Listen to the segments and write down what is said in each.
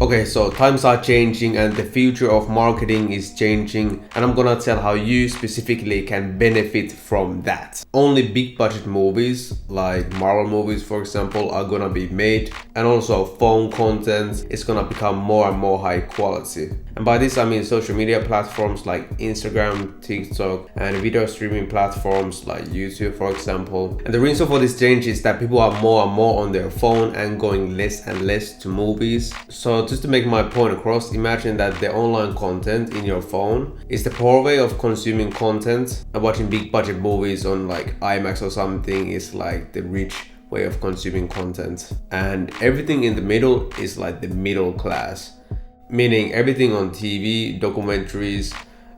Okay, so times are changing and the future of marketing is changing, and I'm gonna tell how you specifically can benefit from that. Only big budget movies like Marvel movies, for example, are gonna be made, and also phone content is gonna become more and more high quality. And by this I mean social media platforms like Instagram, TikTok, and video streaming platforms like YouTube, for example. And the reason for this change is that people are more and more on their phone and going less and less to movies. So just to make my point across, imagine that the online content in your phone is the poor way of consuming content, and watching big budget movies on like IMAX or something is like the rich way of consuming content. And everything in the middle is like the middle class, meaning everything on TV, documentaries,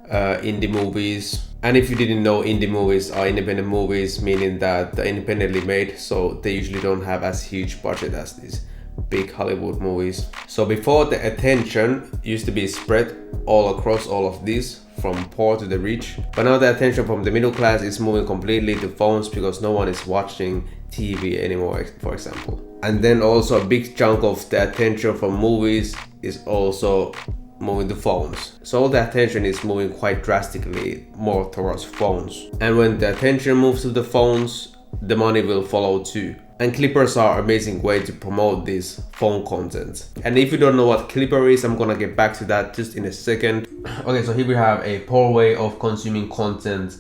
indie movies. And if you didn't know, indie movies are independent movies, meaning that they're independently made, so they usually don't have as huge budget as these big Hollywood movies. So before, the attention used to be spread all across all of these, from poor to the rich, but now the attention from the middle class is moving completely to phones because no one is watching TV anymore, for example. And then also a big chunk of the attention from movies is also moving to phones. So all the attention is moving quite drastically more towards phones. And when the attention moves to the phones, the money will follow too. And clippers are an amazing way to promote this phone content. And if you don't know what clipper is, I'm gonna get back to that just in a second. Okay, so here we have a poor way of consuming content,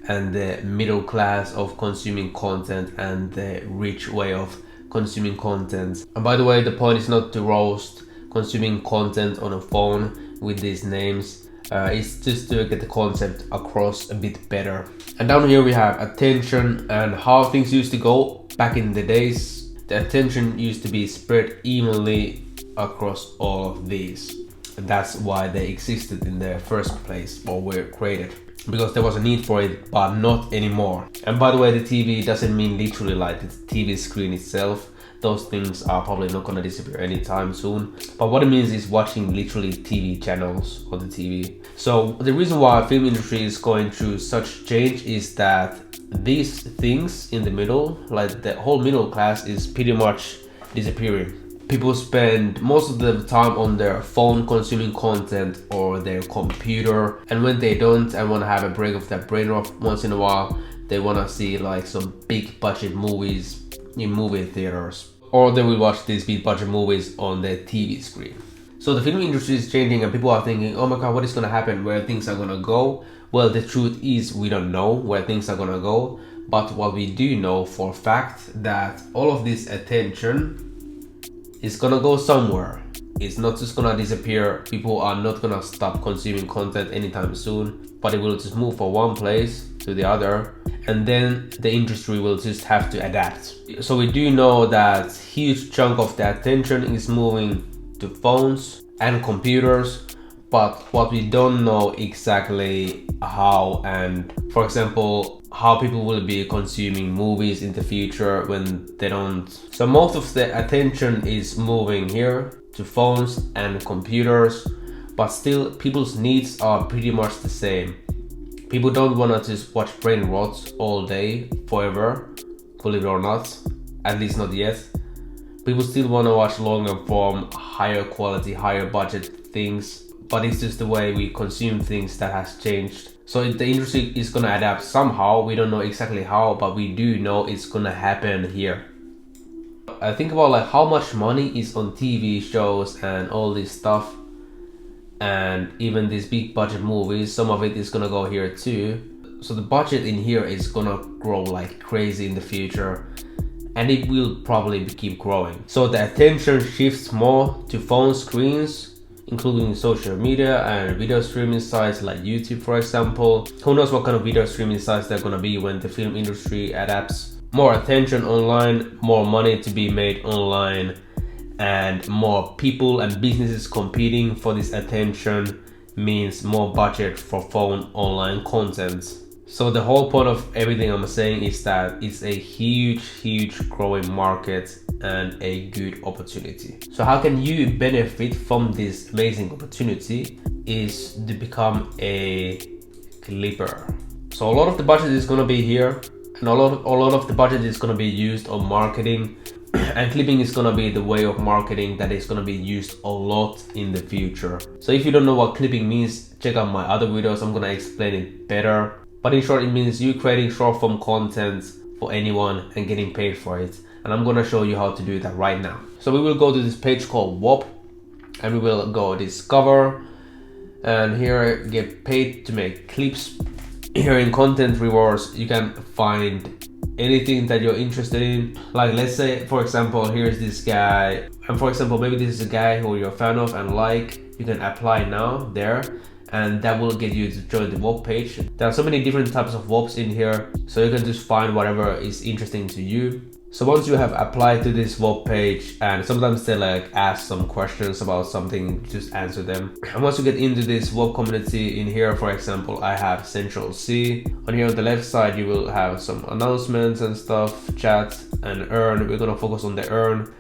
and the middle class of consuming content, and the rich way of consuming content. And by the way, the point is not to roast consuming content on a phone with these names. It's just to get the concept across a bit better. And down here we have attention and how things used to go back in the days. The attention used to be spread evenly across all of these. And that's why they existed in the first place, or were created, because there was a need for it, but not anymore. And by the way, the TV doesn't mean literally like the TV screen itself. Those things are probably not gonna disappear anytime soon. But what it means is watching literally TV channels on the TV. So the reason why film industry is going through such change is that these things in the middle, like the whole middle class, is pretty much disappearing. People spend most of the time on their phone consuming content, or their computer, and when they don't and want to have a break of their brain off once in a while, they want to see like some big budget movies in movie theaters, or they will watch these big budget movies on their TV screen. So the film industry is changing, and people are thinking, oh my god, what is going to happen, where things are going to go? Well, the truth is we don't know where things are going to go, but what we do know for a fact, that all of this attention is gonna go somewhere. It's not just gonna disappear. People are not gonna stop consuming content anytime soon, but it will just move from one place to the other, and then the industry will just have to adapt. So we do know that huge chunk of the attention is moving to phones and computers, but what we don't know exactly how, and for example, how people will be consuming movies in the future when they don't. So most of the attention is moving here to phones and computers, but still people's needs are pretty much the same. People don't want to just watch brain rot all day forever, believe it or not, at least not yet. People still want to watch longer form, higher quality, higher budget things, but it's just the way we consume things that has changed. So the industry is gonna adapt somehow. We don't know exactly how, but we do know it's gonna happen here. I think about like how much money is on TV shows and all this stuff, and even these big budget movies, some of it is gonna go here too. So the budget in here is gonna grow like crazy in the future, and it will probably keep growing. So the attention shifts more to phone screens, including social media and video streaming sites like YouTube, for example. Who knows what kind of video streaming sites they're gonna be when the film industry adapts. More attention online, more money to be made online, and more people and businesses competing for this attention means more budget for phone online content. So the whole point of everything I'm saying is that it's a huge growing market and a good opportunity. So how can you benefit from this amazing opportunity is to become a clipper. So a lot of the budget is going to be here, and a lot of the budget is going to be used on marketing. And clipping is gonna be the way of marketing that is gonna be used a lot in the future. So if you don't know what clipping means, check out my other videos. I'm gonna explain it better. But in short, it means you creating short form content for anyone and getting paid for it. And I'm gonna show you how to do that right now. So we will go to this page called WOP, and we will go discover, and here get paid to make clips. Here in content rewards, you can find anything that you're interested in. Like let's say, for example, here's this guy, and for example, maybe this is a guy who you're a fan of and like, you can apply now there, and that will get you to join the WOP page. There are so many different types of WOPs in here, so you can just find whatever is interesting to you. So once you have applied to this WOP page, and sometimes they like ask some questions about something, just answer them. And once you get into this WOP community, in here, for example, I have Central C. On here on the left side, you will have some announcements and stuff, chat and earn. We're gonna focus on the earn.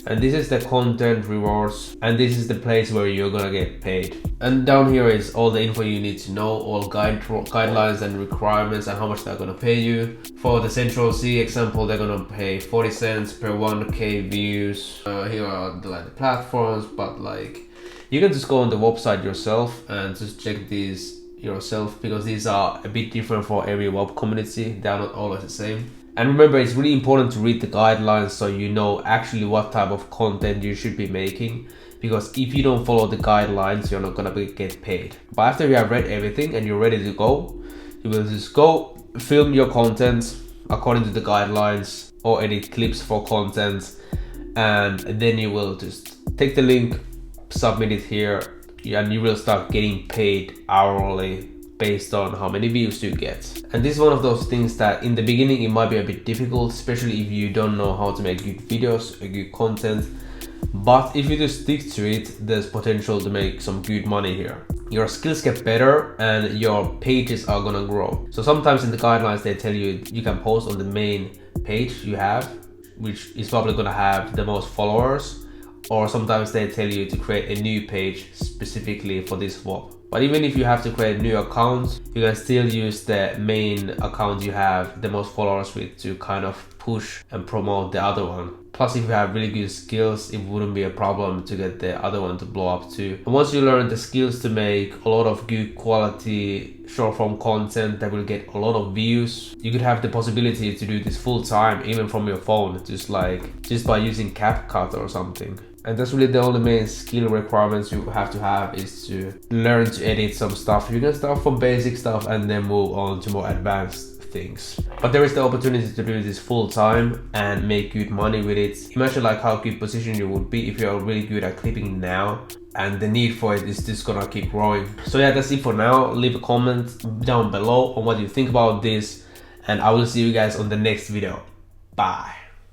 And this is the content rewards, and this is the place where you're gonna get paid. And down here is all the info you need to know, all guidelines and requirements and how much they're gonna pay you. For the Central C example, they're gonna pay 40 cents per 1k views. Here are the platforms, but like you can just go on the website yourself and just check these yourself, because these are a bit different for every WOP community. They're not always the same. And remember, it's really important to read the guidelines so you know actually what type of content you should be making, because if you don't follow the guidelines, you're not gonna get paid. But after you have read everything and you're ready to go, you will just go film your content according to the guidelines or edit clips for content, and then you will just take the link, submit it here, and you will start getting paid hourly based on how many views you get. And this is one of those things that in the beginning it might be a bit difficult, especially if you don't know how to make good videos or good content. But if you just stick to it, there's potential to make some good money here. Your skills get better and your pages are gonna grow. So sometimes in the guidelines they tell you you can post on the main page you have, which is probably gonna have the most followers, or sometimes they tell you to create a new page specifically for this WOP. But even if you have to create new accounts, you can still use the main account you have the most followers with to kind of push and promote the other one. Plus, if you have really good skills, it wouldn't be a problem to get the other one to blow up too. And once you learn the skills to make a lot of good quality short form content that will get a lot of views, you could have the possibility to do this full time, even from your phone, just by using CapCut or something. And that's really the only main skill requirements you have to is to learn to edit some stuff. You can start from basic stuff and then move on to more advanced things. But there is the opportunity to do this full time and make good money with it. Imagine like how good position you would be if you're really good at clipping now, and the need for it is just gonna keep growing. So yeah, that's it for now. Leave a comment down below on what you think about this, and I will see you guys on the next video. Bye.